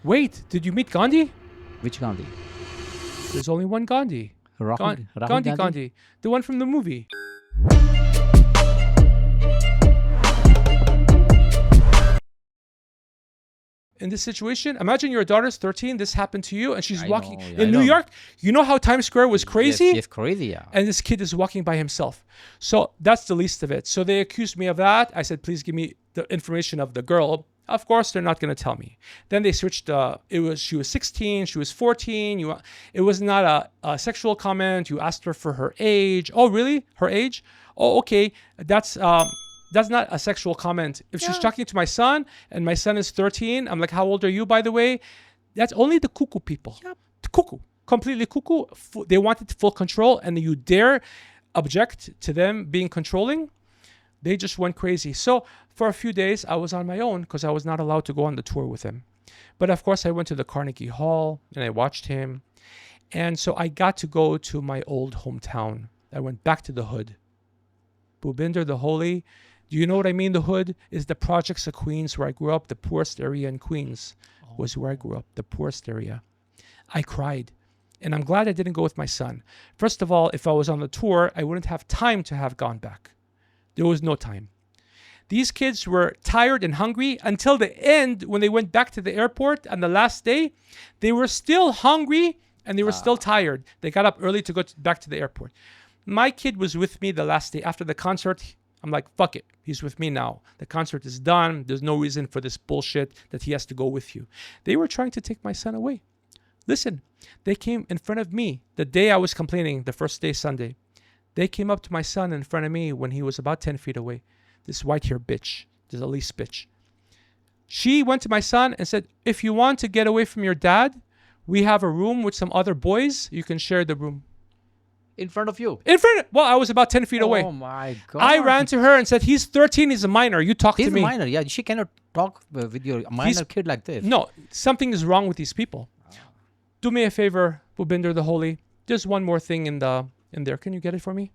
Wait, did you meet Gandhi? Which Gandhi? There's only one Gandhi. Rahul Gandhi. The one from the movie. In this situation, imagine your daughter's 13, this happened to you, and she's walking in New York. You know how Times Square was crazy? Yes, crazy, yeah. And this kid is walking by himself. So that's the least of it. So they accused me of that. I said, please give me the information of the girl. Of course, they're not going to tell me. Then they switched. She was 16, she was 14. It was not a sexual comment. You asked her for her age. Oh, really? Her age? Oh, okay. That's not a sexual comment. If she's talking to my son and my son is 13, I'm like, how old are you, by the way? That's only the cuckoo people. Yep. The cuckoo. Completely cuckoo. They wanted full control, and you dare object to them being controlling? They just went crazy. So for a few days, I was on my own because I was not allowed to go on the tour with him. But of course, I went to the Carnegie Hall and I watched him. And so I got to go to my old hometown. I went back to the hood. Bhupinder the Holy. Do you know what I mean? The hood is the projects of Queens where I grew up. The poorest area in Queens was where I grew up, the poorest area. I cried. And I'm glad I didn't go with my son. First of all, if I was on the tour, I wouldn't have time to have gone back. There was no time. These kids were tired and hungry until the end when they went back to the airport on the last day. They were still hungry and they were still tired. They got up early to go back to the airport. My kid was with me the last day. After the concert, I'm like, fuck it. He's with me now. The concert is done. There's no reason for this bullshit that he has to go with you. They were trying to take my son away. Listen, they came in front of me the day I was complaining, the first day, Sunday. They came up to my son in front of me when he was about 10 feet away. This white-haired bitch, this Elise bitch. She went to my son and said, if you want to get away from your dad, we have a room with some other boys. You can share the room. In front of you? Well, I was about 10 feet away. Oh my God. I ran to her and said, he's 13, he's a minor. You talk to me. He's a minor, yeah. She cannot talk with your minor kid like this. No, something is wrong with these people. Do me a favor, Bhupinder the Holy. Just one more thing in there. Can you get it for me?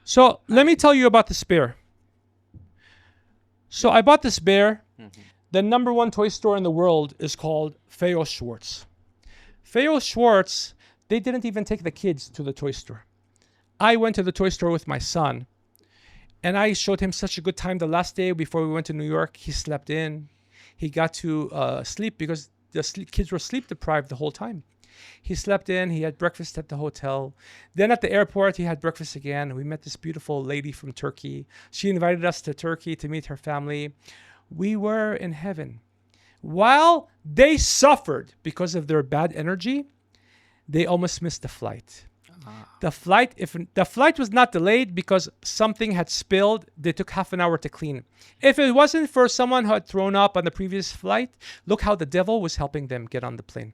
So let me tell you about this bear. So I bought this bear. The number one toy store in the world is called Feo Schwartz. Feo Schwartz, they didn't even take the kids to the toy store. I went to the toy store with my son, and I showed him such a good time the last day before we went to New York. He slept in. He got to sleep because the kids were sleep deprived the whole time. He slept in. He had breakfast at the hotel. Then at the airport, he had breakfast again. We met this beautiful lady from Turkey. She invited us to Turkey to meet her family. We were in heaven. While they suffered because of their bad energy, they almost missed the flight. If the flight was not delayed because something had spilled, they took half an hour to clean. If it wasn't for someone who had thrown up on the previous flight, look how the devil was helping them get on the plane.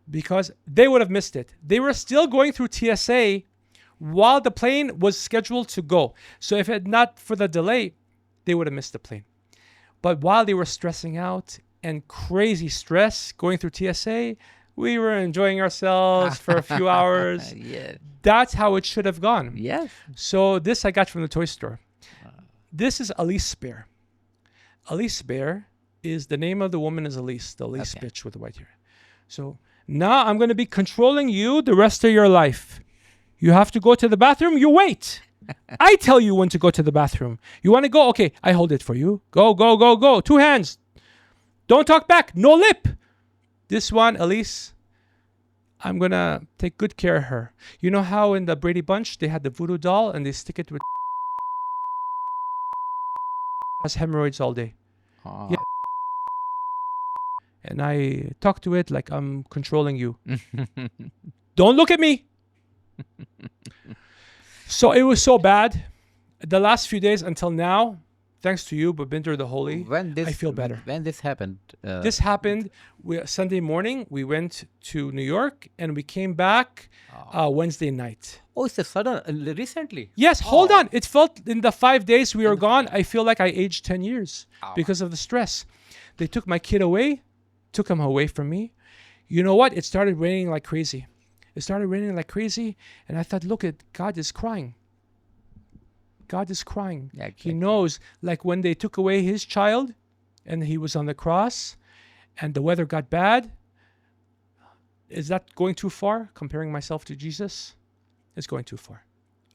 Because they would have missed it. They were still going through TSA while the plane was scheduled to go. So if it had not for the delay, they would have missed the plane. But while they were stressing out and crazy stress going through TSA, we were enjoying ourselves for a few hours. Yeah. That's how it should have gone. Yes. So this I got from the toy store. This is Elise Bear. Elise Bear is the name of the woman is Elise, the Elise bitch with the white hair. So now I'm going to be controlling you the rest of your life. You have to go to the bathroom, you wait. I tell you when to go to the bathroom. You want to go? Okay, I hold it for you. Go, go, go, go. 2 hands. Don't talk back. No lip. This one, Elise, I'm going to take good care of her. You know how in the Brady Bunch, they had the voodoo doll and they stick it with has hemorrhoids all day. Yeah. And I talk to it like I'm controlling you. Don't look at me. So it was so bad. The last few days until now, thanks to you, Bhupinder the Holy, I feel better. When this happened? This happened Sunday morning. We went to New York and we came back Wednesday night. Oh, it's a sudden, recently? Yes, hold on. It felt in the 5 days we were gone, I feel like I aged 10 years because of the stress. They took my kid away, took him away from me. You know what? It started raining like crazy. And I thought, look, God is crying. God is crying. Yeah, He exactly. knows, like when they took away his child and he was on the cross and the weather got bad. Is that going too far? Comparing myself to Jesus? It's going too far.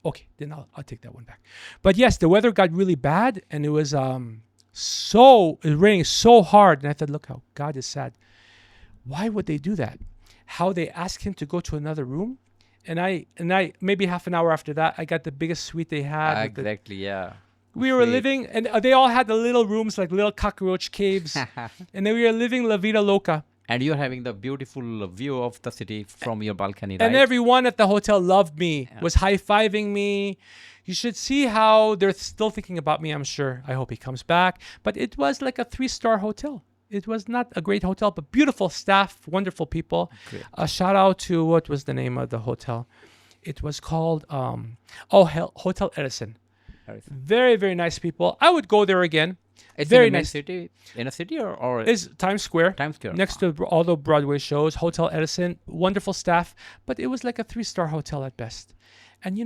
Okay, then I'll take that one back. But yes, the weather got really bad and it was it was raining so hard. And I thought, look how God is sad. Why would they do that? How they asked him to go to another room. And I maybe half an hour after that, I got the biggest suite they had. with the- Exactly, yeah. we were Sweet. living, and they all had the little rooms, like little cockroach caves. And then we were living La Vida Loca. And you're having the beautiful view of the city from your balcony, right? And everyone at the hotel loved me, was high-fiving me. You should see how they're still thinking about me, I'm sure. I hope he comes back. But it was like a 3-star hotel. It was not a great hotel, but beautiful staff, wonderful people. Great. A shout out to, what was the name of the hotel? It was called Hotel Edison. Very, very nice people. I would go there again. It's very in a main nice. city, in a city or It's Times Square. Times Square. Next to all the Broadway shows, Hotel Edison, wonderful staff, but it was like a 3-star hotel at best. And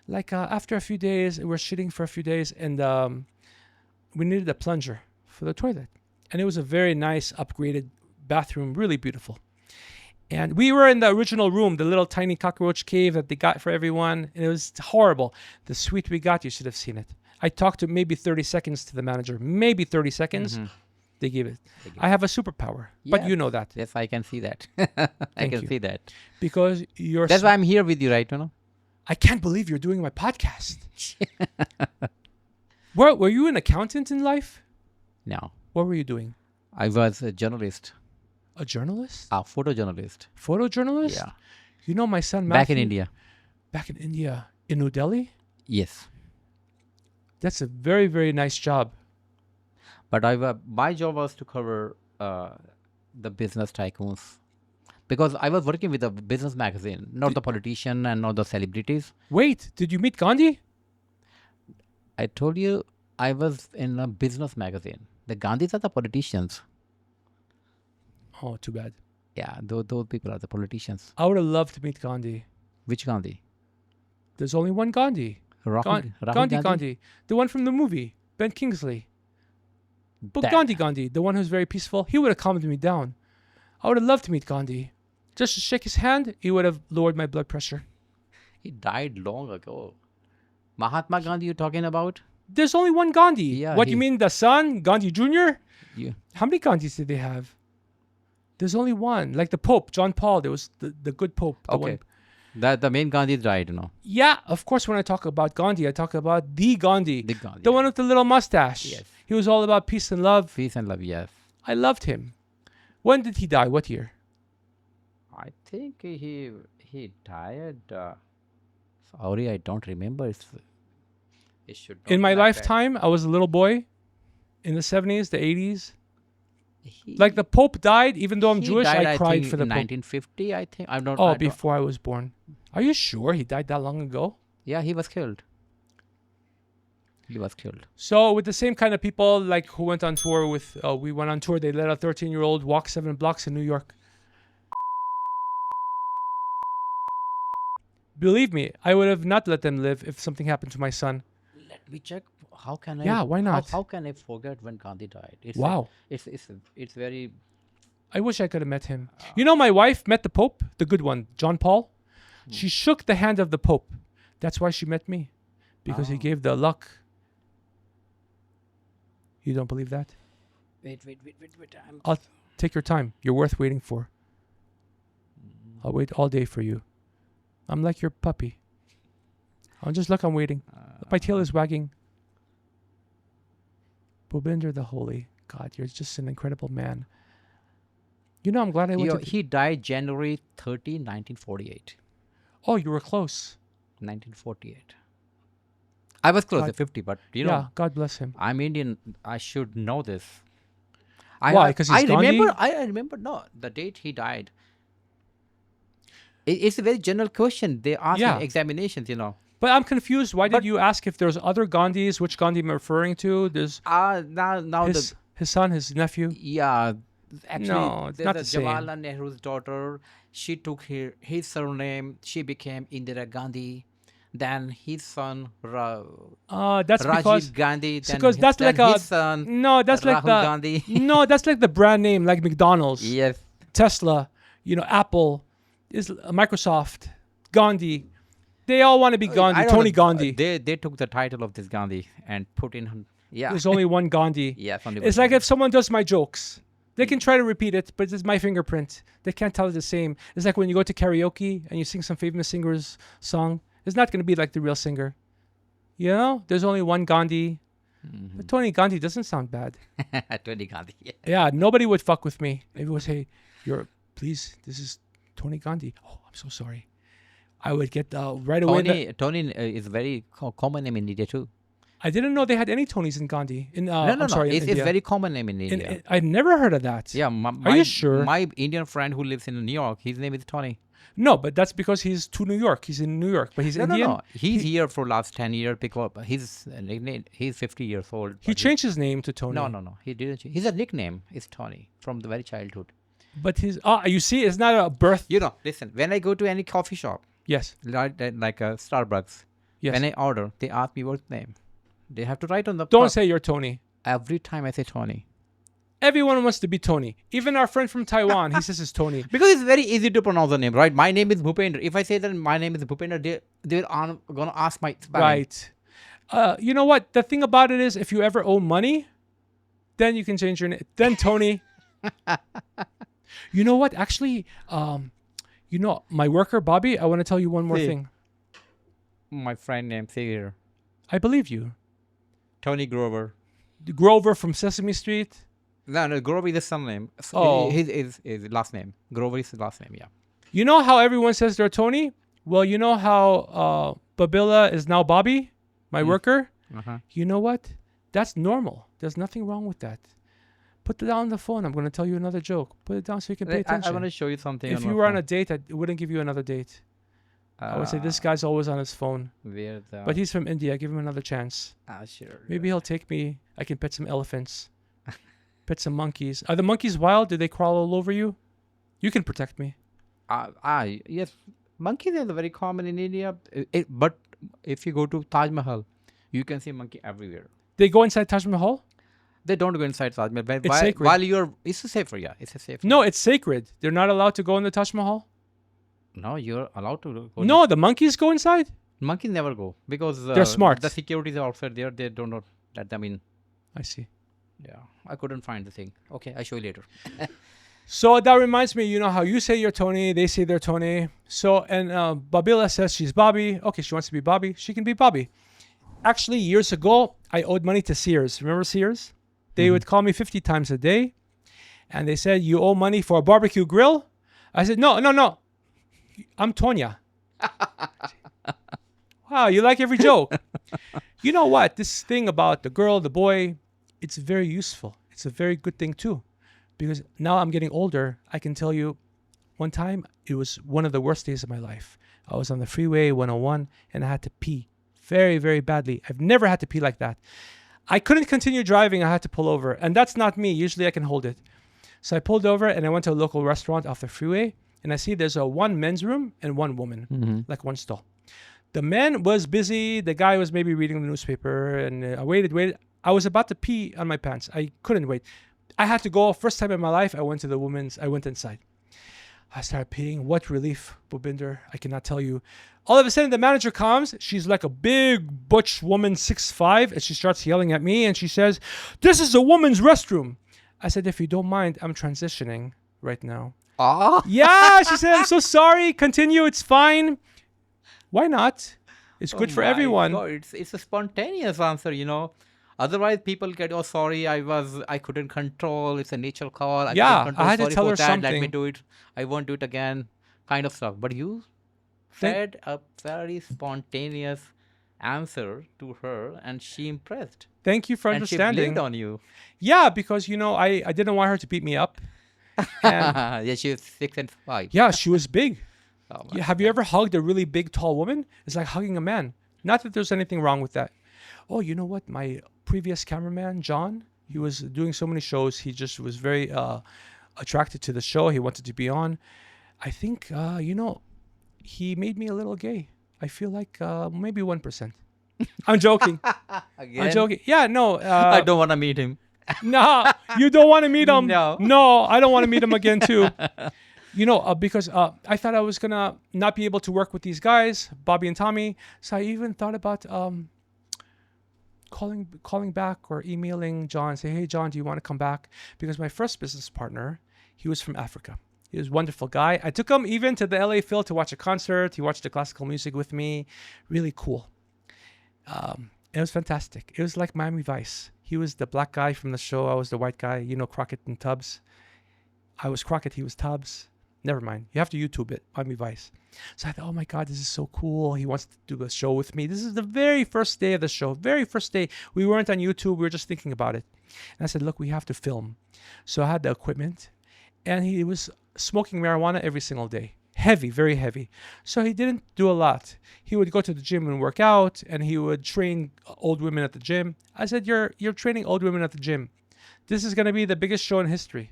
like after a few days, we were shitting for a few days, and we needed a plunger for the toilet. And it was a very nice, upgraded bathroom, really beautiful. And we were in the original room, the little tiny cockroach cave that they got for everyone, and it was horrible. The suite we got, you should have seen it. I talked to maybe 30 seconds to the manager, maybe 30 seconds. They gave it. I have a superpower, but you know that. Yes, I can see that. I Thank can you. see that. Because you're... That's why I'm here with you, right? I can't believe you're doing my podcast. Were you an accountant in life? No, What were you doing? I was a journalist, A journalist? a photojournalist. Photojournalist? Yeah, You know my son Matthew? back in India. Back in India. In New Delhi? Yes, That's a very, very nice job. but my job was to cover the business tycoons, because I was working with a business magazine, not the politician and not the celebrities. Wait, did you meet Gandhi? I told you I was in a business magazine. The Gandhis are the politicians. Oh, too bad. Yeah, those people are the politicians. I would have loved to meet Gandhi. Which Gandhi? There's only one Gandhi. Rahul Gandhi. The one from the movie, Ben Kingsley. But That- Gandhi, the one who's very peaceful, he would have calmed me down. I would have loved to meet Gandhi. Just to shake his hand, he would have lowered my blood pressure. He died long ago. Mahatma Gandhi you're talking about? There's only one Gandhi. Yeah, What, you mean the son, Gandhi Jr.? Yeah. How many Gandhis did they have? There's only one. Like the Pope, John Paul. There was the good Pope. The Okay. one. The main Gandhi died, Yeah, of course, when I talk about Gandhi, I talk about the Gandhi. The Gandhi. The one with the little mustache. Yes. He was all about peace and love. Peace and love, yes. I loved him. When did he die? What year? I think he died. Sorry, I don't remember. It should not In be my like that. lifetime, I was a little boy in the 70s, the 80s. He- Like the Pope died, even though I'm he Jewish, died, I cried think, for the in Pope. 1950, I think. I don't. Oh, I don't- before I was born. Are you sure he died that long ago? Yeah, he was killed. He was killed. So with the same kind of people like who went on tour with, we went on tour. They let a 13-year-old walk 7 blocks in New York. Believe me, I would have not let them live if something happened to my son. Let me check. How can I? Yeah, why not? How can I forget when Gandhi died? It's Wow. It's very. I wish I could have met him. You know, my wife met the Pope, the good one, John Paul. She shook the hand of the Pope. That's why she met me, because he Oh. gave the luck. You don't believe that? Wait. I'll take your time. You're worth waiting for. I'll wait all day for you. I'm like your puppy. I'll just look, I'm waiting. My tail is wagging. Bhupinder the Holy. God, you're just an incredible man. You know, I'm glad I went to... He died January 30, 1948. Oh, you were close. 1948. I was close God- to 50, but Yeah, God bless him. I'm Indian. I should know this. Why? 'Cause he's I remember. Gandhi? I remember. No, the date he died. It's a very general question. They ask Yeah. in examinations. But I'm confused. Why did But- you ask if there's other Gandhis? Which Gandhi I'm referring to? There's Now his son, his nephew. yeah. Actually, No, it's there's not a the same. Jawaharlal Nehru's daughter. She took his surname. She became Indira Gandhi. then his son That's because Rajiv Gandhi, because that's then like a his son no. That's like Rahul the Gandhi. no. That's like the brand name, like McDonald's, Yes. Tesla, Apple, is Microsoft, Gandhi. They all want to be Gandhi. I don't Tony know. Gandhi. They took the title of this Gandhi and put in. Yeah. There's only one Gandhi. Yes, only one It's like Gandhi. if someone does my jokes, they can try to repeat it, but it's my fingerprint. They can't tell it the same. It's like when you go to karaoke and you sing some famous singer's song. It's not going to be like the real singer. There's only one Gandhi. But Tony Gandhi doesn't sound bad. Tony Gandhi. Yeah. Yeah, nobody would fuck with me. Everyone would say, please, this is Tony Gandhi. Oh, I'm so sorry. I would get right away. Tony is very common name in India too. I didn't know they had any Tonys in Gandhi. No. I'm sorry, in It's India. very common name in India. I never heard of that. Yeah. Are you sure? My Indian friend who lives in New York, his name is Tony. No, but that's because he's to New York. He's in New York, but he's Indian. No. He's here for last 10 years because he's 50 years old. He changed his name to Tony. No. He didn't. His nickname is Tony from the very childhood. But you see, it's not a birth. Listen, when I go to any coffee shop, Yes. like a Starbucks, Yes. when I order, they ask me what's name. They have to write on the Don't cup. say you're Tony. Every time I say Tony. Everyone wants to be Tony. Even our friend from Taiwan, he says it's Tony. Because it's very easy to pronounce the name, right? My name is Bhupinder. If I say that my name is Bhupinder, they're going to ask my spelling. Right. You know what? The thing about it is, if you ever owe money, then you can change your name. Then Tony. You know what? Actually, my worker, Bobby, I want to tell you one more See. thing. My friend name, say here. I believe you. Tony Grover. Grover from Sesame Street. No, Grover is his son name. Oh. His last name. Grover is his last name, yeah. You know how everyone says they're Tony? Well, you know how Babilla is now Bobby, my worker? Uh-huh. You know what? That's normal. There's nothing wrong with that. Put it down the phone. I'm going to tell you another joke. Put it down so you can pay attention. I want to show you something. If you were on a date, I wouldn't give you another date. I would say this guy's always on his phone. Where the... But he's from India. Give him another chance. Sure. Maybe he'll take me. I can pet some elephants. Pet some monkeys. Are the monkeys wild? Do they crawl all over you? You can protect me. Yes. Monkeys are very common in India. But if you go to Taj Mahal, you can see monkey everywhere. They go inside Taj Mahal? They don't go inside Taj Mahal. It's sacred. It's safer, yeah. It's a safe. No, it's sacred. They're not allowed to go in the Taj Mahal? No, you're allowed to go. No, the monkeys go inside? Monkeys never go because they're smart. The security is outside there. They do not let them in. I see. Yeah, I couldn't find the thing. Okay, I'll show you later. So that reminds me, you know how you say you're Tony, they say they're Tony. So, and Babila says she's Bobby. Okay, she wants to be Bobby. She can be Bobby. Actually, years ago, I owed money to Sears. Remember Sears? They would call me 50 times a day. And they said, you owe money for a barbecue grill? I said, no. I'm Tonya. Wow, you like every joke. You know what? This thing about the girl, the boy, it's very useful. It's a very good thing too. Because now I'm getting older, I can tell you, one time, it was one of the worst days of my life. I was on the freeway 101 and I had to pee very, very badly. I've never had to pee like that. I couldn't continue driving. I had to pull over. And that's not me. Usually I can hold it. So I pulled over and I went to a local restaurant off the freeway. And I see there's one men's room and one woman, like one stall. The man was busy. The guy was maybe reading the newspaper. And I waited. I was about to pee on my pants. I couldn't wait. I had to go. First time in my life, I went inside. I started peeing. What relief, Bhupinder. I cannot tell you. All of a sudden, the manager comes. She's like a big butch woman, 6'5", and she starts yelling at me. And she says, "This is a woman's restroom." I said, "If you don't mind, I'm transitioning right now." Yeah, she said, "I'm so sorry. Continue. It's fine." Why not? It's good for everyone. God, it's a spontaneous answer, you know. Otherwise, people get, "Oh, sorry, I couldn't control. It's a natural call. I couldn't control. I had to Sorry tell for her that. something. Let me do it. I won't do it again," kind of stuff. But you said a very spontaneous answer to her, and she impressed. Thank you for And she understanding. believed on you. Yeah, because, I didn't want her to beat me up. And Yeah, she was 6'5". yeah, she was big. Oh, my Have you ever hugged a really big, tall woman? It's like hugging a man. Not that there's anything wrong with that. Oh, you know what? My previous cameraman, John, he was doing so many shows. He just was very attracted to the show. He wanted to be on. I think, he made me a little gay. I feel like maybe 1%. I'm joking. I'm Again, joking. Yeah, no. I don't want to meet him. No, you don't want to meet him. No. No, I don't want to meet him again too. Because I thought I was gonna not be able to work with these guys, Bobby and Tommy. So I even thought about calling back or emailing John, say, hey John, do you want to come back? Because my first business partner, he was from Africa. He was a wonderful guy. I took him even to the LA Phil to watch a concert. He watched the classical music with me. Really cool. It was fantastic. It was like Miami Vice. He was the black guy from the show. I was the white guy. Crockett and Tubbs. I was Crockett. He was Tubbs. Never mind. You have to YouTube it. Miami Vice. So I thought, oh my God, this is so cool. He wants to do a show with me. This is the very first day of the show. Very first day. We weren't on YouTube. We were just thinking about it. And I said, look, we have to film. So I had the equipment. And he was smoking marijuana every single day. Heavy, very heavy. So he didn't do a lot. He would go to the gym and work out, and he would train old women at the gym. I said, you're training old women at the gym. This is going to be the biggest show in history.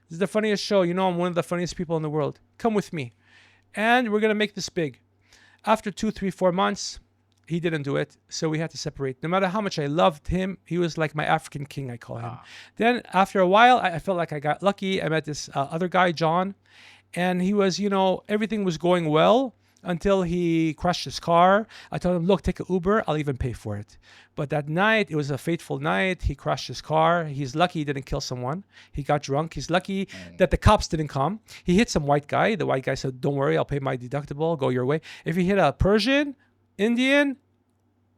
This is the funniest show. I'm one of the funniest people in the world. Come with me. And we're going to make this big. After 2, 3, 4 months, he didn't do it. So we had to separate. No matter how much I loved him, he was like my African king, I call him. Then after a while, I felt like I got lucky. I met this other guy, John. And he was, everything was going well until he crashed his car. I told him, look, take an Uber. I'll even pay for it. But that night, it was a fateful night. He crashed his car. He's lucky he didn't kill someone. He got drunk. He's lucky that the cops didn't come. He hit some white guy. The white guy said, don't worry, I'll pay my deductible. Go your way. If he hit a Persian, Indian,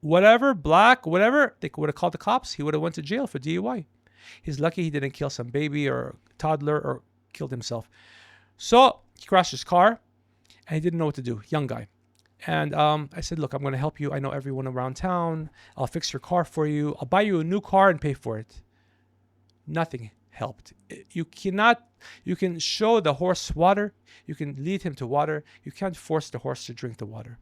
whatever, black, whatever, they would have called the cops. He would have went to jail for DUI. He's lucky he didn't kill some baby or toddler or killed himself. So he crashed his car, and he didn't know what to do. Young guy. And I said, look, I'm going to help you. I know everyone around town. I'll fix your car for you. I'll buy you a new car and pay for it. Nothing helped. You can show the horse water. You can lead him to water. You can't force the horse to drink the water.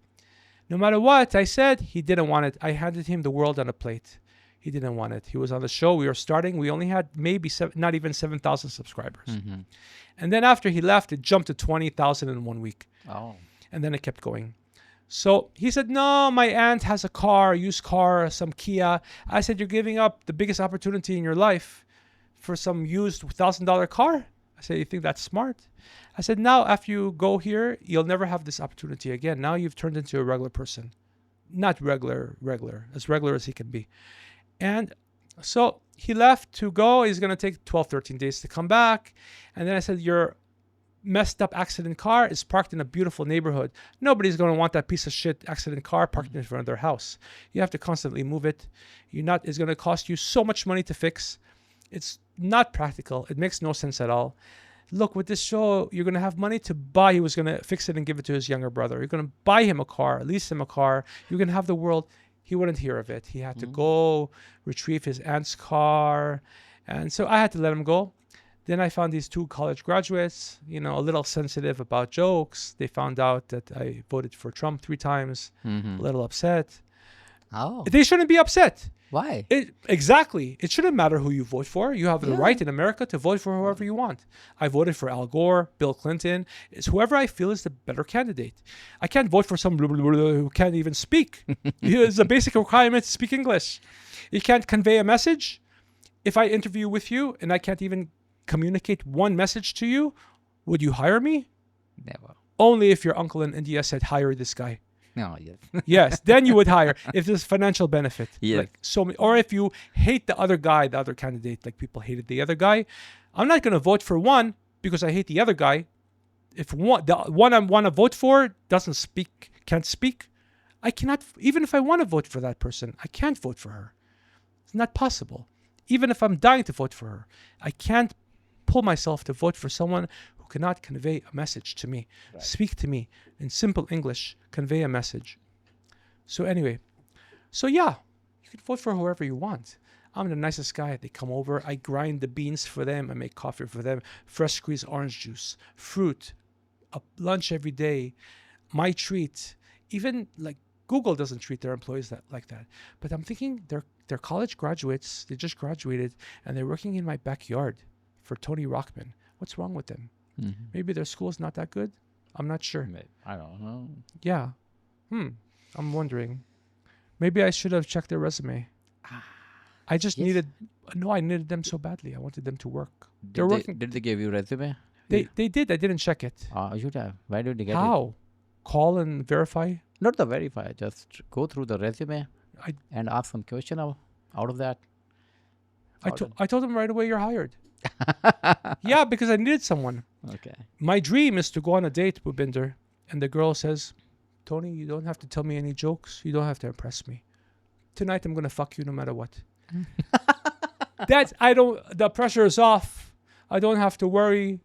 No matter what I said, he didn't want it. I handed him the world on a plate. He didn't want it. He was on the show. We were starting. We only had maybe not even 7,000 subscribers. Mm-hmm. And then after he left, it jumped to 20,000 in 1 week. Oh. And then it kept going. So he said, no, my aunt has a car, a used car, some Kia. I said, you're giving up the biggest opportunity in your life for some used $1,000 car? I said, you think that's smart? I said, now after you go here, you'll never have this opportunity again. Now you've turned into a regular person. Not regular, as regular as he can be. And so he left to go. He's going to take 12, 13 days to come back. And then I said, your messed up accident car is parked in a beautiful neighborhood. Nobody's going to want that piece of shit accident car parked in front of their house. You have to constantly move it. It's going to cost you so much money to fix. It's not practical. It makes no sense at all. Look, with this show, you're going to have money to buy. He was going to fix it and give it to his younger brother. You're going to buy him a car, lease him a car. You're going to have the world. He wouldn't hear of it. He had to go retrieve his aunt's car. And so I had to let him go. Then I found these 2 college graduates, a little sensitive about jokes. They found out that I voted for Trump 3 times, a little upset. Oh. They shouldn't be upset. Why? Exactly. It shouldn't matter who you vote for. You have the right in America to vote for whoever you want. I voted for Al Gore, Bill Clinton. It's whoever I feel is the better candidate. I can't vote for some who can't even speak. It's a basic requirement to speak English. You can't convey a message. If I interview with you and I can't even communicate one message to you, would you hire me? Never. Only if your uncle in India said, hire this guy. No, yes. Yes, then you would hire if there's financial benefit. Yes. Or if you hate the other guy, the other candidate, like people hated the other guy. I'm not going to vote for one because I hate the other guy. If the one I want to vote for can't speak, I cannot, even if I want to vote for that person, I can't vote for her. It's not possible. Even if I'm dying to vote for her, I can't pull myself to vote for someone who cannot convey a message to me, speak to me in simple English, convey a message. So anyway, you can vote for whoever you want. I'm the nicest guy. They come over, I grind the beans for them, I make coffee for them, fresh squeezed orange juice, fruit, a lunch every day, my treat. Even like Google doesn't treat their employees like that. But I'm thinking they're college graduates, they just graduated, and they're working in my backyard for Tony Rockman. What's wrong with them? Maybe their school's not that good? I'm not sure. I don't know. Yeah. I'm wondering. Maybe I should have checked their resume. I just Yes. needed. No, I needed them so badly. I wanted them to work. They're Did they, working. did they give you resume? They did. I didn't check it. You should have. Why did you get it? How? Call and verify. Not the verify. Just go through the resume I- and ask some question out of that. I told them right away you're hired. Yeah, because I needed someone. Okay. My dream is to go on a date with Bhupinder, and the girl says, "Tony, you don't have to tell me any jokes. You don't have to impress me. Tonight I'm gonna fuck you no matter what." The pressure is off. I don't have to worry.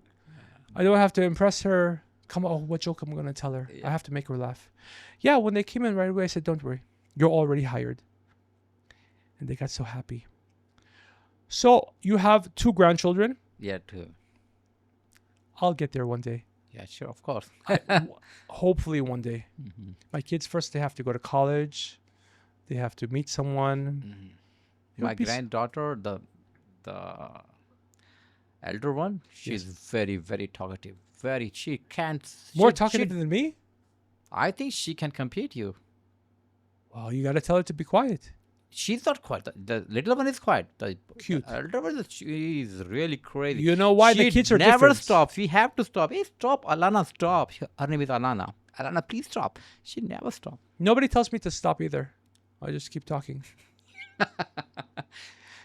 I don't have to impress her. Come on, what joke I'm gonna tell her? I have to make her laugh. Yeah, when they came in right away, I said, "Don't worry, you're already hired," and they got so happy. So you have 2 grandchildren. Yeah, too. I'll get there one day. Yeah, sure, of course. Hopefully one day. My kids first, they have to go to college. They have to meet someone. It'll My be granddaughter, the elder one, she's very, very talkative. She can't. more she- talkative she- than me. I think she can compete you. Well, you got to tell her to be quiet. She's not quiet. The little one is quiet. The Cute. elder one, she is really crazy. You know why? The She kids are never different. stops. We have to stop. Hey, stop, Alana, stop. Her name is Alana. Alana, please stop. She never stops. Nobody tells me to stop either. I just keep talking.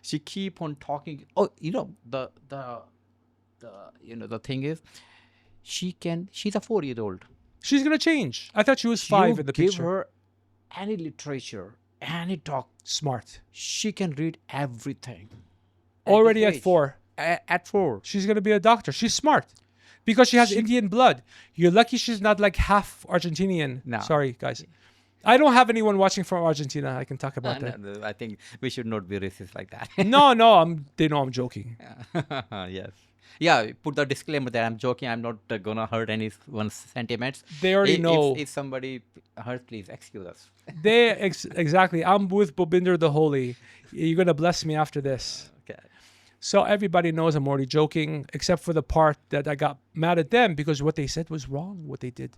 She keep on talking. Oh, the thing is, she's a 4-year-old. She's gonna change. I thought she was 5 in the give picture. her any literature, any talk. Smart. She can read everything. Already this at age. 4. At 4. She's gonna be a doctor. She's smart. Because she has Indian blood. You're lucky she's not like half Argentinian. No. Sorry, guys. I don't have anyone watching from Argentina. I can talk about that. No, I think we should not be racist like that. No, they know I'm joking. Yes. Yeah, put the disclaimer that I'm joking. I'm not gonna hurt anyone's sentiments. They already know. If somebody hurts, please excuse us. Exactly. I'm with Bhupinder the Holy. You're gonna bless me after this. Okay. So everybody knows I'm already joking, except for the part that I got mad at them because what they said was wrong. What they did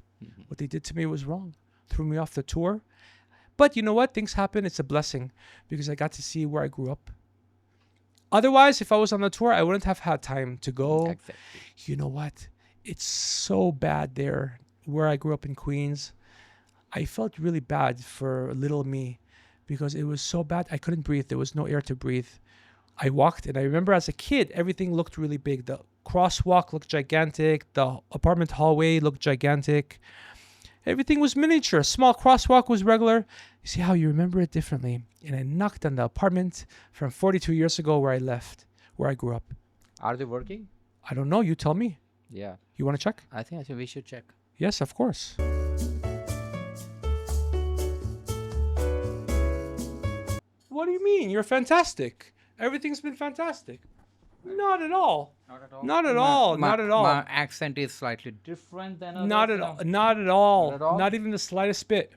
to me was wrong. Threw me off the tour. But you know what? Things happen. It's a blessing because I got to see where I grew up. Otherwise, if I was on the tour, I wouldn't have had time to go. Exactly. You know what? It's so bad there where I grew up in Queens. I felt really bad for little me because it was so bad. I couldn't breathe. There was no air to breathe. I walked and I remember as a kid, everything looked really big. The crosswalk looked gigantic. The apartment hallway looked gigantic. Everything was miniature. Small crosswalk was regular. You see how you remember it differently. And I knocked on the apartment from 42 years ago where I left, where I grew up. Are they working? I don't know. You tell me. Yeah. You want to check? I think we should check. Yes, of course. What do you mean? You're fantastic. Everything's been fantastic. Not at all. Not at all. Not at all. Not at all. My accent is slightly different than others. Not at all. Not at all. Not at all? Not even the slightest bit.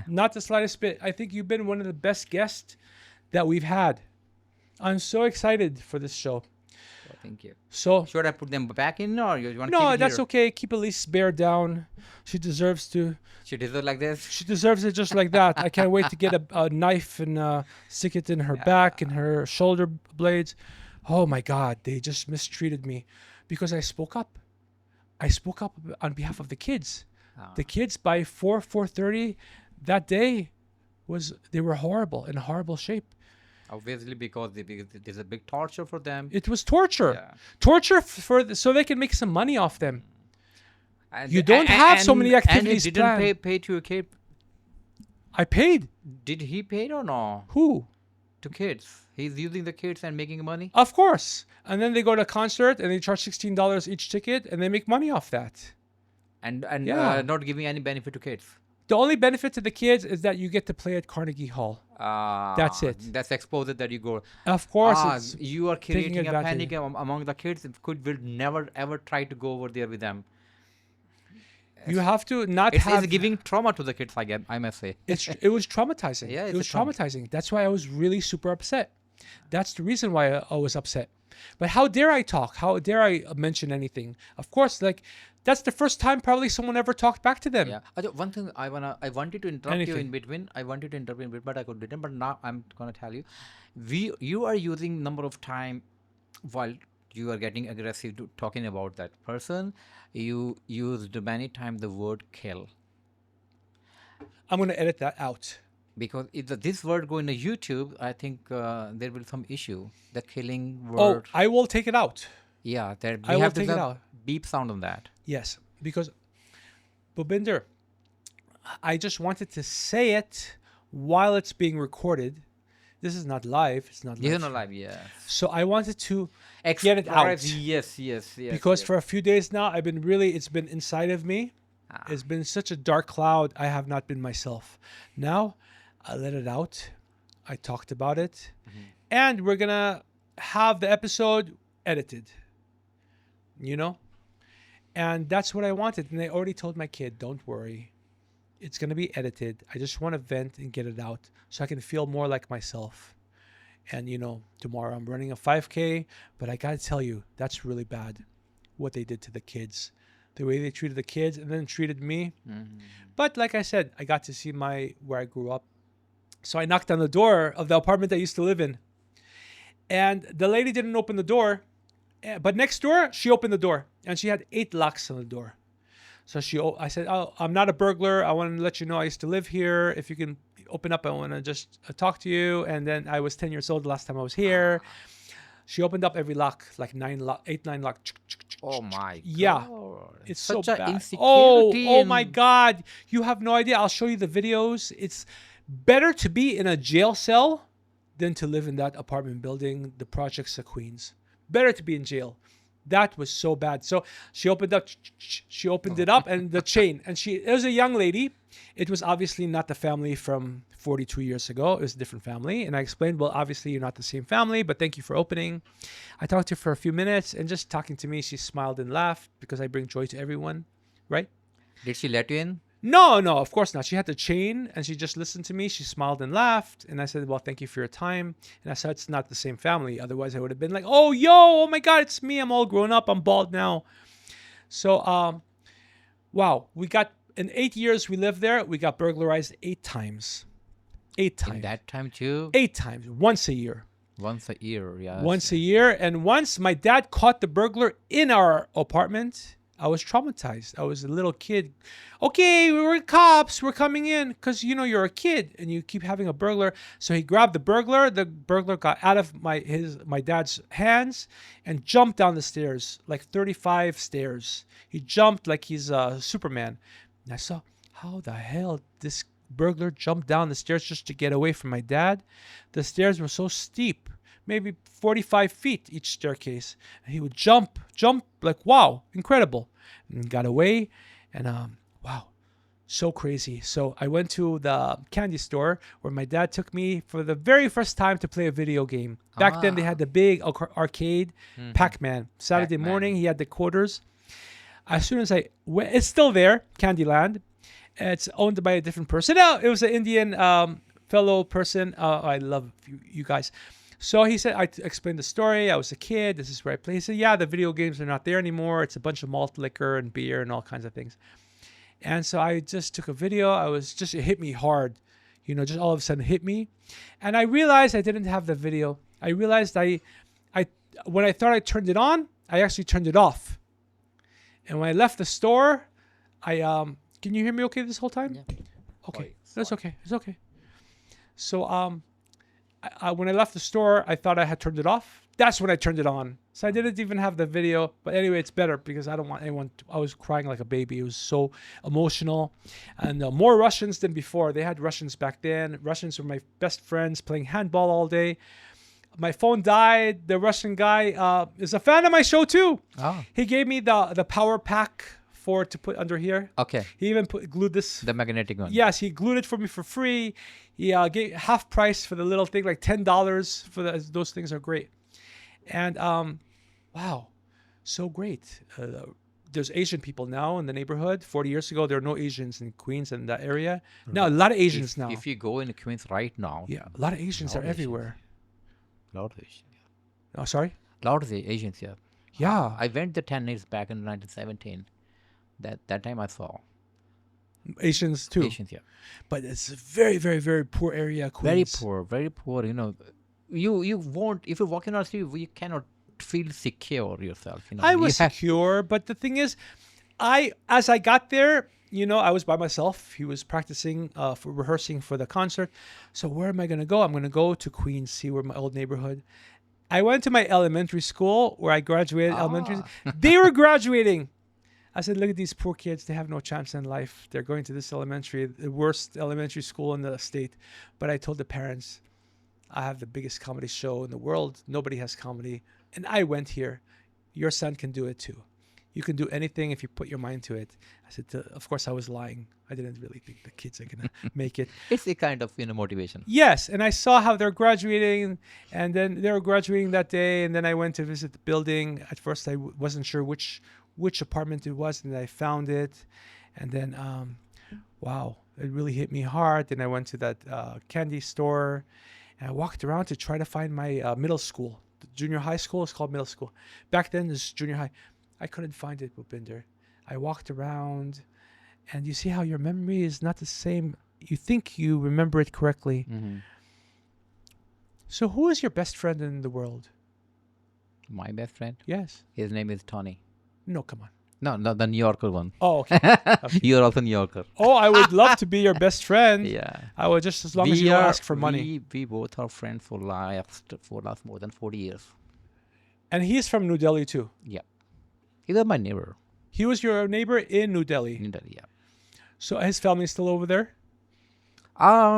Not the slightest bit. I think you've been one of the best guests that we've had. I'm so excited for this show. Oh, thank you. So Should I put them back in or you want to keep no, it that's here? okay. Keep Elise Bear down. She deserves to. Should it look like this? She deserves it just like that. I can't wait to get a knife and stick it in her back and her shoulder blades. Oh my God, they just mistreated me because I spoke up. I spoke up on behalf of the kids. The kids by 4:30 that day they were horrible, in horrible shape. Obviously, because there's a big torture for them. It was torture. Yeah. Torture so they can make some money off them. And, You don't have so many activities And he didn't planned. pay to your kid. I paid. Did he pay or no? Who? To kids. He's using the kids and making money. Of course. And then they go to a concert and they charge $16 each ticket and they make money off that. And Yeah. not giving any benefit to kids. The only benefit to the kids is that you get to play at Carnegie Hall. That's it. That's exposed that you go. Of course, it's You are taking creating a advantage. panic among the kids. Kid will never ever try to go over there with them. you have to not It's have. giving trauma to the kids. I must say. It was traumatizing. Yeah, it it's was a trauma. traumatizing. That's why I was really super upset. That's the reason why I was upset But how dare I talk? How dare I mention anything? Of course, like that's the first time probably someone ever talked back to them. Yeah. One thing I wanted to interrupt you Anything. in between. I wanted to interrupt in between, but I couldn't. But now I'm gonna tell you, you are using number of time while you are getting aggressive to talking about that person. You used many times the word kill, I'm going to edit that out. because if this word go into YouTube, I think there will be some issue. The killing Oh, word. I will take it out. Yeah, there I we will have take it this out. beep sound on that. Yes, because Bhupinder, I just wanted to say it while it's being recorded. This is not live. It's not live. This is not stream. live, yeah. So I wanted to get it out. Yes, yes, yes. Because yes. for a few days now, it's been inside of me. It's been such a dark cloud. I have not been myself. Now, I let it out. I talked about it. And we're going to have the episode edited. You know? And that's what I wanted. And I already told my kid, don't worry. It's going to be edited. I just want to vent and get it out so I can feel more like myself. And, tomorrow I'm running a 5K. But I got to tell you, that's really bad what they did to the kids. The way they treated the kids and then treated me. But like I said, I got to see where I grew up. So I knocked on the door of the apartment I used to live in. And the lady didn't open the door. But next door, she opened the door. And she had 8 locks on the door. So I said, oh, I'm not a burglar. I want to let you know I used to live here. If you can open up, I want to just talk to you. And then I was 10 years old the last time I was here. She opened up every lock, like 9 lock. Oh my God. Yeah. It's such so a bad. insecurity. Oh my God. You have no idea. I'll show you the videos. It's better to be in a jail cell than to live in that apartment building, the projects of Queens. Better to be in jail. That was so bad. So she opened it up and the chain. And it was a young lady. It was obviously not the family from 42 years ago. It was a different family. And I explained, well, obviously you're not the same family, but thank you for opening. I talked to her for a few minutes and just talking to me, she smiled and laughed because I bring joy to everyone, right? Did she let you in? No, of course not. She had the chain and she just listened to me. She smiled and laughed. And I said, well, thank you for your time. And I said, it's not the same family. Otherwise, I would have been like, oh my God, it's me. I'm all grown up. I'm bald now. So, wow. We got, in 8 years we lived there, we got burglarized 8 times. 8 times. In that time too? 8 times. Once a year. Once a year, yeah. Once a year. And once my dad caught the burglar in our apartment. I was traumatized. I was a little kid. Okay, we're cops. We're coming in because, you're a kid and you keep having a burglar. So he grabbed the burglar. The burglar got out of my dad's hands and jumped down the stairs, like 35 stairs. He jumped like he's Superman. And I saw, how the hell this burglar jumped down the stairs just to get away from my dad? The stairs were so steep. Maybe 45 feet each staircase. And he would jump like, wow, incredible. And got away. And wow, so crazy. So I went to the candy store where my dad took me for the very first time to play a video game. Back then they had the big arcade, Pac-Man. Saturday morning, he had the quarters. As soon as it's still there, Candyland. It's owned by a different person. No, it was an Indian fellow person. I love you guys. So he said, I explained the story. I was a kid. This is where I play. He said, yeah, the video games are not there anymore. It's a bunch of malt liquor and beer and all kinds of things. And so I just took a video. It hit me hard. Just all of a sudden hit me. And I realized I didn't have the video. I realized when I thought I turned it on, I actually turned it off. And when I left the store, can you hear me okay this whole time? Yeah. Okay. That's okay. It's okay. So, when I left the store, I thought I had turned it off. That's when I turned it on. So I didn't even have the video. But anyway, it's better because I don't want anyone I was crying like a baby. It was so emotional. And more Russians than before. They had Russians back then. Russians were my best friends playing handball all day. My phone died. The Russian guy is a fan of my show too. Oh. He gave me the power pack to put under here. Okay. He even glued this. The magnetic one. Yes, he glued it for me for free. He gave half price for the little thing, like $10 for those things are great. And wow, so great. There's Asian people now in the neighborhood. 40 years ago, there were no Asians in Queens and that area. Now a lot of Asians now. If you go in Queens right now. Yeah, a lot of Asians are everywhere. Lot of Asians. Oh, sorry? lot of the Asians, yeah. Yeah. I went there 10 years back in 1917. That time I saw Asians too. Asians, yeah. But it's a very, very, very poor area, Very Queens. poor, very poor. You know, you won't, if you walk in our street, you cannot feel secure yourself. You know, I you was have, secure, but the thing is, as I got there, I was by myself. He was practicing, for rehearsing for the concert. So where am I going to go? I'm going to go to Queens, see where my old neighborhood. I went to my elementary school where I graduated elementary. They were graduating. I said, look at these poor kids. They have no chance in life. They're going to this elementary, the worst elementary school in the state. But I told the parents, I have the biggest comedy show in the world. Nobody has comedy. And I went here. Your son can do it too. You can do anything if you put your mind to it. I said, of course, I was lying. I didn't really think the kids are going to make it. it's a kind of, motivation. Yes. And I saw how they're graduating. And then they were graduating that day. And then I went to visit the building. At first, I wasn't sure which apartment it was. And I found it. And then, wow, it really hit me hard. Then I went to that candy store. And I walked around to try to find my middle school. The junior high school is called middle school. Back then, this junior high. I couldn't find it, Bhupinder. I walked around, and you see how your memory is not the same. You think you remember it correctly. Mm-hmm. So who is your best friend in the world? My best friend? Yes. His name is Tony. No, come on. No, the New Yorker one. Oh, okay. You're also New Yorker. Oh, I would love to be your best friend. Yeah. I would, just as long as you don't ask for money. We both are friends for last more than 40 years. And he's from New Delhi too. Yeah. He's my neighbor. He was your neighbor in New Delhi. New Delhi, yeah. So his family's still over there?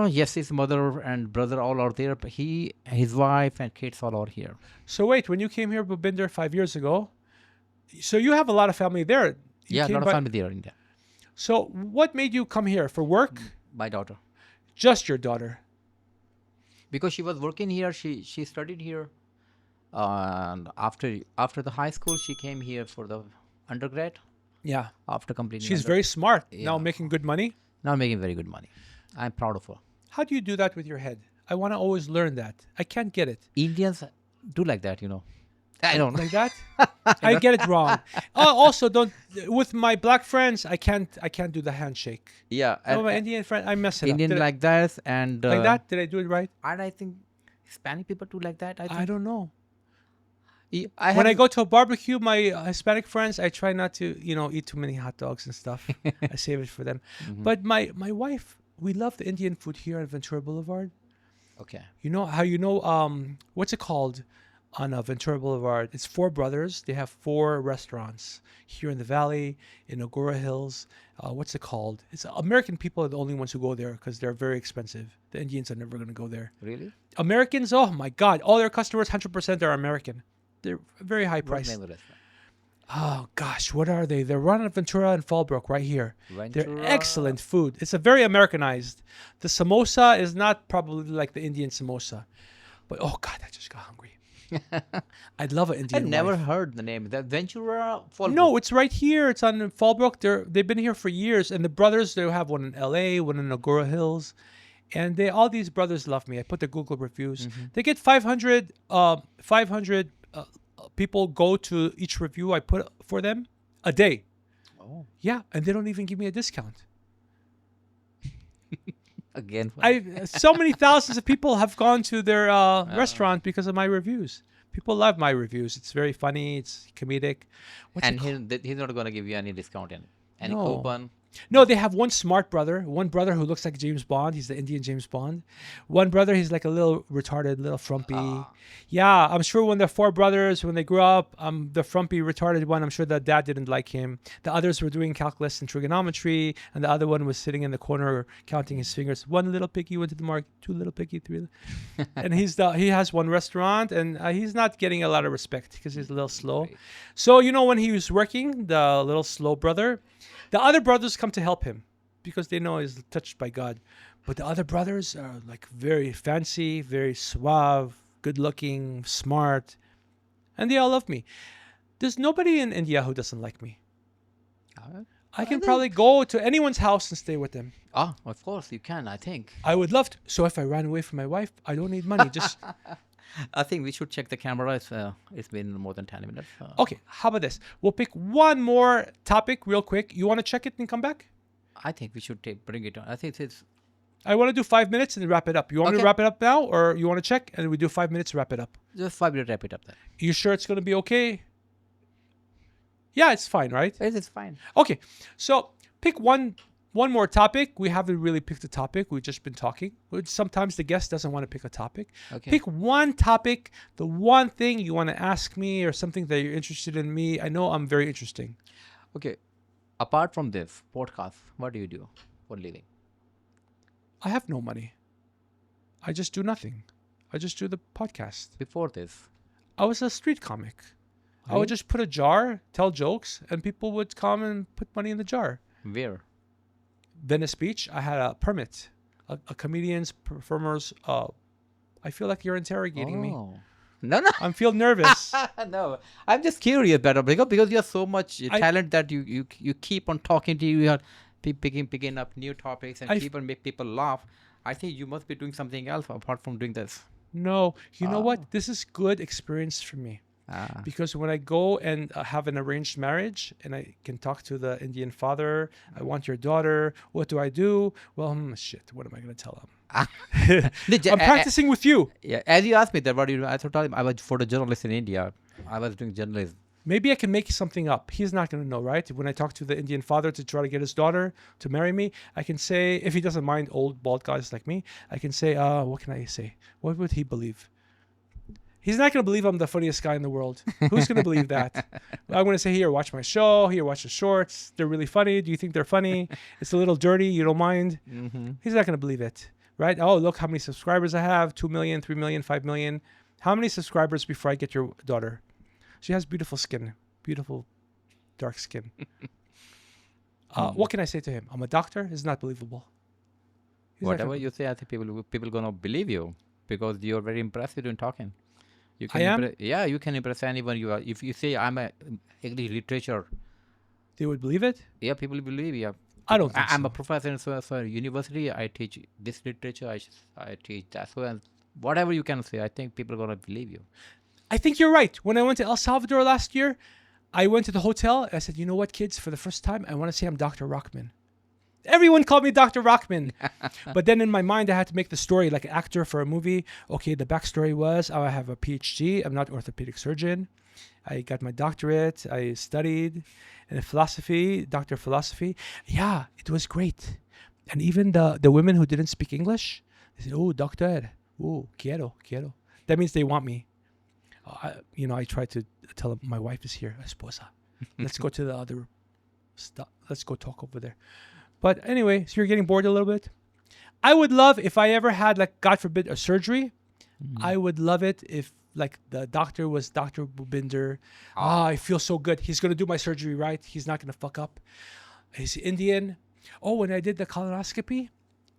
Yes, his mother and brother all are there, but his wife and kids all are here. So wait, when you came here, Bhupinder, 5 years ago, so you have a lot of family there. You Yeah, a came lot of family there in India. So what made you come here? For work? My daughter. Just your daughter? Because she was working here, she studied here. And after the high school, she came here for the undergrad. Yeah. After completing She's very smart. Now Yeah. making good money. now making very good money. I'm proud of her. How do you do that with your head? I want to always learn that. I can't get it. Indians do like that, I don't know. Like that? I get it wrong. Also, don't with my black friends. I can't do the handshake. Yeah, Oh, my Indian friend, I mess it Indian up. like that and Like that? Did I do it right? And I think Hispanic people do like that. I think. I don't know. I When I have- go to a barbecue, my Hispanic friends, I try not to, eat too many hot dogs and stuff. I save it for them. But my wife, we love the Indian food here on Ventura Boulevard. Okay. You know how what's it called on Ventura Boulevard? It's Four Brothers. They have 4 restaurants here in the valley, in Agora Hills. What's it called? It's American people are the only ones who go there because they're very expensive. The Indians are never going to go there. Really? Americans, oh my God, all their customers, 100% are American. They're very high What priced. name of the restaurant? Oh gosh, what are they? They're run on Ventura and Fallbrook right here. They're Ventura. excellent food. It's a very Americanized. The samosa is not probably like the Indian samosa, but oh God, I just got hungry. I'd love an I Indian. never wife. heard the name. The Ventura Fallbrook. No, it's right here. It's on Fallbrook. They've been here for years, and the brothers they have one in L.A., one in Agora Hills, and all these brothers love me. I put the Google reviews. They get 500 people go to each review I put for them a day. Oh. Yeah, and they don't even give me a discount. Again. So many thousands of people have gone to their restaurant because of my reviews. People love my reviews. It's very funny. It's comedic. What's it And called? he's not going to give you any discount in any No. coupon. No, they have one smart brother. One brother who looks like James Bond. He's the Indian James Bond. One brother, he's like a little retarded, little frumpy. Yeah, I'm sure when the 4 brothers, when they grew up, the frumpy, retarded one, I'm sure the dad didn't like him. The others were doing calculus and trigonometry, and the other one was sitting in the corner counting his fingers. 1 little piggy went to the market, 2 little piggy, 3 little. And he has one restaurant, and he's not getting a lot of respect because he's a little slow. Right. So, when he was working, the little slow brother, the other brothers come to help him because they know he's touched by God. But the other brothers are like very fancy, very suave, good looking, smart. And they all love me. There's nobody in India who doesn't like me. I can probably go to anyone's house and stay with them. Of course you can, I think. I would love to. So if I ran away from my wife, I don't need money. I think we should check the camera. It's been more than 10 minutes. Okay, how about this? We'll pick one more topic real quick. You want to check it and come back? I think we should bring it on. I think it's I want to do 5 minutes and then wrap it up. You want me to Okay. wrap it up now, or you want to check and we do 5 minutes, wrap it up? just 5 minutes, wrap it up then. You sure it's going to be okay? Yeah, it's fine, right? It's fine. Okay, so pick one more topic. We haven't really picked a topic. We've just been talking. Sometimes the guest doesn't want to pick a topic. Okay. Pick one topic, the one thing you want to ask me or something that you're interested in me. I know I'm very interesting. Okay. Apart from this podcast, what do you do for a living? I have no money. I just do nothing. I just do the podcast. Before this, I was a street comic. I Really? would just put a jar, tell jokes, and people would come and put money in the jar. where? Venice Beach, I had a permit. A comedian's, performers. I feel like you're interrogating me. Oh. No, no. I feel nervous. No, I'm just curious, better because you have so much talent that you keep on talking to you are picking up new topics and keep on make people laugh. I think you must be doing something else apart from doing this. No, you know what? This is good experience for me. Ah. Because when I go and have an arranged marriage and I can talk to the Indian father, I want your daughter. What do I do? Well, shit. What am I going to tell him? I'm practicing with you. Yeah, as you asked me that, what do you do? I thought I was photojournalist in India. I was doing journalism. Maybe I can make something up. He's not going to know, right? When I talk to the Indian father to try to get his daughter to marry me, I can say, if he doesn't mind old bald guys like me, I can say, what can I say? What would he believe? He's not going to believe I'm the funniest guy in the world. Who's going to believe that? I'm going to say, here, watch my show. Here, watch the shorts. They're really funny. Do you think they're funny? It's a little dirty. You don't mind? Mm-hmm. He's not going to believe it, right? Oh, look how many subscribers I have. 2 million, 3 million, 5 million. How many subscribers before I get your daughter? She has beautiful skin. Beautiful dark skin. What can I say to him? I'm a doctor. It's not believable. He's not Whatever gonna- you say, I think people gonna believe you because you're very impressive in talking. You I am? Yeah, you can impress anyone you are. If you say I'm a English literature, They would believe it? yeah, people believe you. I don't think I'm so. a professor in so university. I teach this literature. I teach that. So and whatever you can say, I think people are gonna believe you. I think you're right. When I went to El Salvador last year, I went to the hotel and I said, you know what, kids, for the first time, I want to say I'm Dr. Rockman. Everyone called me Dr. Rockman. But then in my mind, I had to make the story like an actor for a movie. Okay, the backstory was I have a PhD. I'm not orthopedic surgeon. I got my doctorate. I studied in philosophy, doctor of philosophy. Yeah, it was great. And even the women who didn't speak English, they said, oh, doctor, oh, quiero. That means they want me. I tried to tell them my wife is here, esposa. Let's go to the other stuff. Let's go talk over there. But anyway, so you're getting bored a little bit. I would love if I ever had, like, God forbid, a surgery. I would love it if, like, the doctor was Dr. Bhupinder. I feel so good. He's going to do my surgery right. He's not going to fuck up. He's Indian. Oh, when I did the colonoscopy,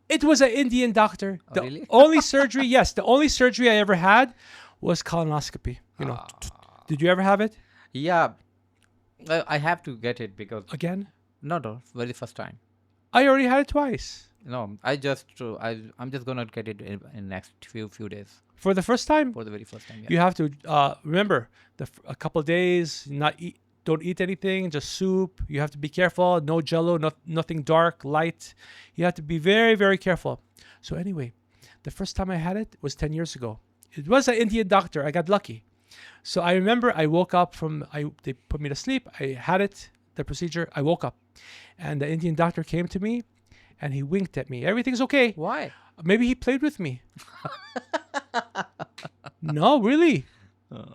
it was an Indian doctor. Oh, The really? only surgery, yes, the only surgery I ever had was colonoscopy. Did you ever have it Yeah, I have to get it because again? no, very first time. I already had it twice. No, I'm just gonna get it in next few days For the first time, for the very first time. Yeah. you have to remember a couple days. Don't eat anything, just soup. You have to be careful. No Jello, nothing dark, light. You have to be very, very careful. So anyway, the first time I had it was 10 years ago. It was an Indian doctor. I got lucky. So I remember I woke up they put me to sleep. I had it, the procedure. I woke up, and the Indian doctor came to me, and he winked at me. Everything's okay. Why? Maybe he played with me. No, really. Oh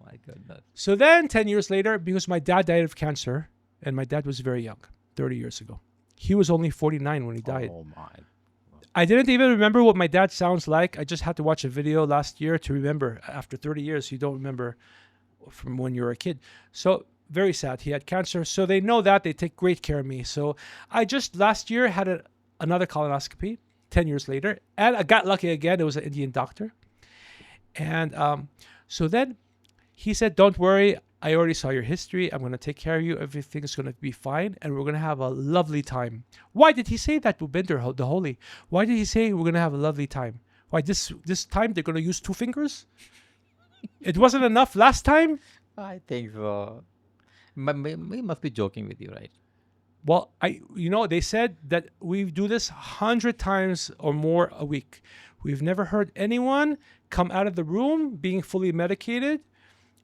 my goodness. So then 10 years later, because my dad died of cancer, and my dad was very young, 30 years ago. He was only 49 when he died. Oh my. I didn't even remember what my dad sounds like. I just had to watch a video last year to remember. After 30 years, you don't remember from when you were a kid. So very sad. He had cancer. So they know that. They take great care of me. So I just last year had another colonoscopy 10 years later. And I got lucky again. It was an Indian doctor. And so then he said, don't worry. I already saw your history. I'm going to take care of you. Everything's going to be fine. And we're going to have a lovely time. Why did he say that, Bhupinder the Holy? Why did he say we're going to have a lovely time? Why this time they're going to use 2 fingers? It wasn't enough last time? I think so. He must be joking with you, right? Well, they said that we do this 100 times or more a week. We've never heard anyone come out of the room being fully medicated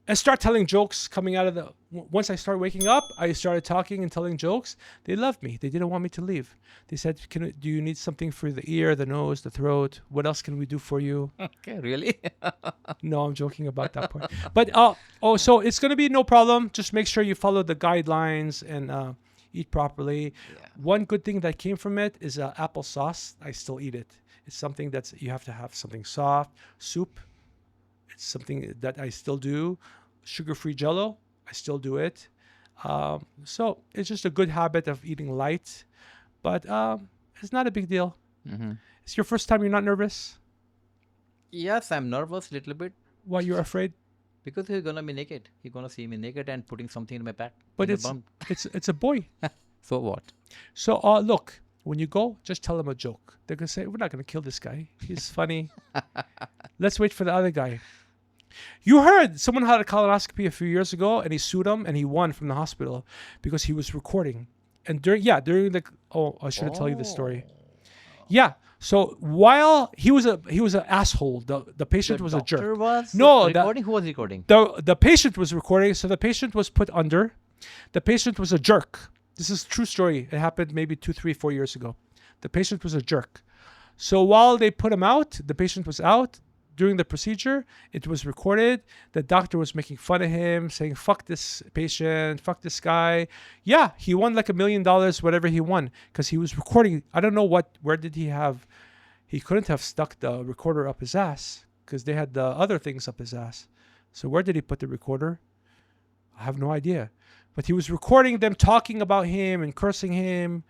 and start telling jokes coming out of the. Once I started waking up, I started talking and telling jokes. They loved me. They didn't want me to leave. They said, do you need something for the ear, the nose, the throat? What else can we do for you? Okay, really? No, I'm joking about that part. But so it's gonna be no problem. Just make sure you follow the guidelines and eat properly. Yeah. One good thing that came from it is applesauce. I still eat it. It's something you have to have something soft. Soup. It's something that I still do. Sugar-free Jello. I still do it. So it's just a good habit of eating light, but it's not a big deal. Mm-hmm. It's your first time. You're not nervous. Yes, I'm nervous a little bit Why you're afraid? because he's gonna be naked. He's gonna see me naked and putting something in my back. But in my bum. it's a boy. So what? So look, when you go, just tell him a joke. They're gonna say, "We're not gonna kill this guy. He's funny. Let's wait for the other guy." You heard someone had a colonoscopy a few years ago, and he sued him, and he won from the hospital because he was recording. And during the I should tell you the story. Yeah. So while he was an asshole. The patient was a jerk. Doctor was No, recording. Who was recording? The patient was recording, so the patient was put under. The patient was a jerk. This is a true story. It happened maybe 2, 3, 4 years ago. The patient was a jerk. So while they put him out, the patient was out. During the procedure, it was recorded. The doctor was making fun of him, saying, "Fuck this patient, fuck this guy." Yeah, he won like $1 million, whatever he won, because he was recording. I don't know where did he have. He couldn't have stuck the recorder up his ass because they had the other things up his ass. So where did he put the recorder? I have no idea. But he was recording them talking about him and cursing him.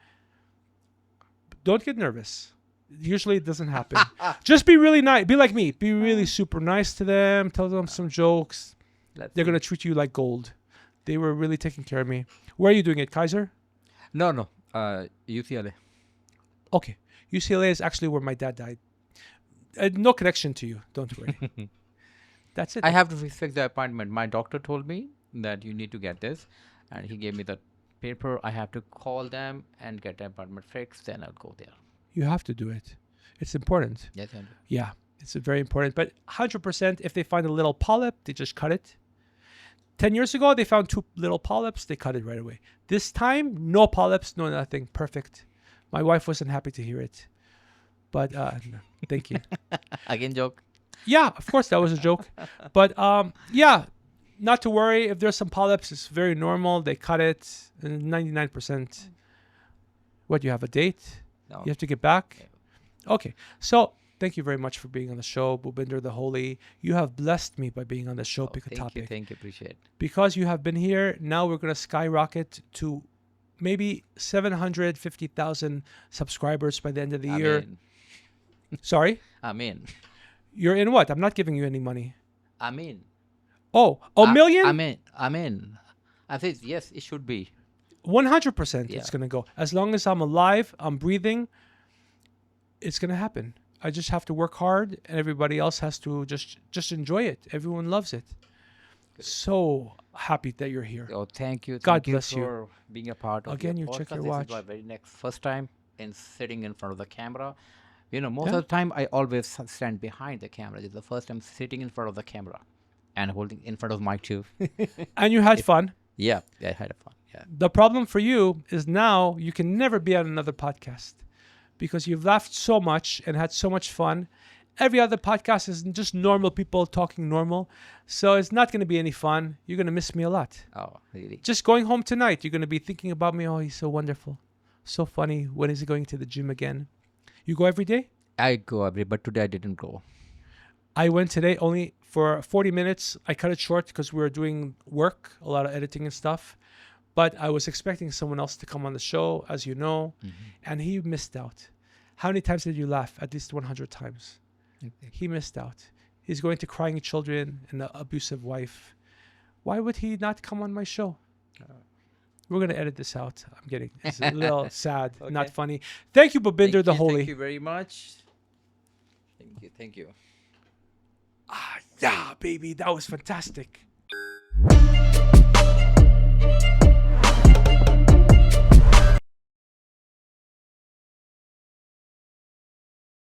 Don't get nervous. Usually it doesn't happen. Just be really nice. Be like me. Be really super nice to them. Tell them some jokes. They're going to treat you like gold. They were really taking care of me. Where are you doing it, Kaiser? No. UCLA. Okay. UCLA is actually where my dad died. No connection to you. Don't worry. That's it. I have to fix the appointment. My doctor told me that you need to get this, and he gave me the paper. I have to call them and get the appointment fixed. Then I'll go there. You have to do it. It's important. Yes, I do. Yeah, it's very important. But 100%, if they find a little polyp, they just cut it. 10 years ago, they found 2 little polyps. They cut it right away. This time, no polyps, no nothing. Perfect. My wife wasn't happy to hear it. But no, thank you. Again, joke. Yeah, of course, that was a joke. But yeah, not to worry. If there's some polyps, it's very normal. They cut it. And 99%. What, you have a date? No. You have to get back? Okay. So thank you very much for being on the show, Bhupinder the Holy. You have blessed me by being on the show. Pick a topic. Thank you. Appreciate it. Because you have been here, now we're going to skyrocket to maybe 750,000 subscribers by the end of the year. Sorry? Amen. You're in what? I'm not giving you any money. Amen. Oh, a million? Amen. I said, yes, it should be. 100% Yeah. it's going to go. As long as I'm alive, I'm breathing, it's going to happen. I just have to work hard, and everybody else has to just enjoy it. Everyone loves it. So happy that you're here. Oh, thank you. God Thank bless you you. for being a part of Again, your you check podcast. your This watch. is my very first time in sitting in front of the camera. Most Yeah. of the time I always stand behind the camera. This is the first time sitting in front of the camera and holding in front of mic too. And you had fun. Yeah, I had fun. Yeah. The problem for you is now you can never be on another podcast because you've laughed so much and had so much fun. Every other podcast is just normal people talking normal. So it's not going to be any fun. You're going to miss me a lot. Oh, really? Just going home tonight, you're going to be thinking about me. Oh, he's so wonderful. So funny. When is he going to the gym again? You go every day? I go every, but today I didn't go. I went today only for 40 minutes. I cut it short because we were doing work, a lot of editing and stuff. But I was expecting someone else to come on the show, as you know, and he missed out. How many times did you laugh? At least 100 times. He missed out. He's going to crying children and an abusive wife. Why would he not come on my show? We're going to edit this out. I'm getting it's a little sad, not funny. Thank you, Bhupinder the Holy. Thank you very much. Thank you. Ah, Yeah, baby, that was fantastic.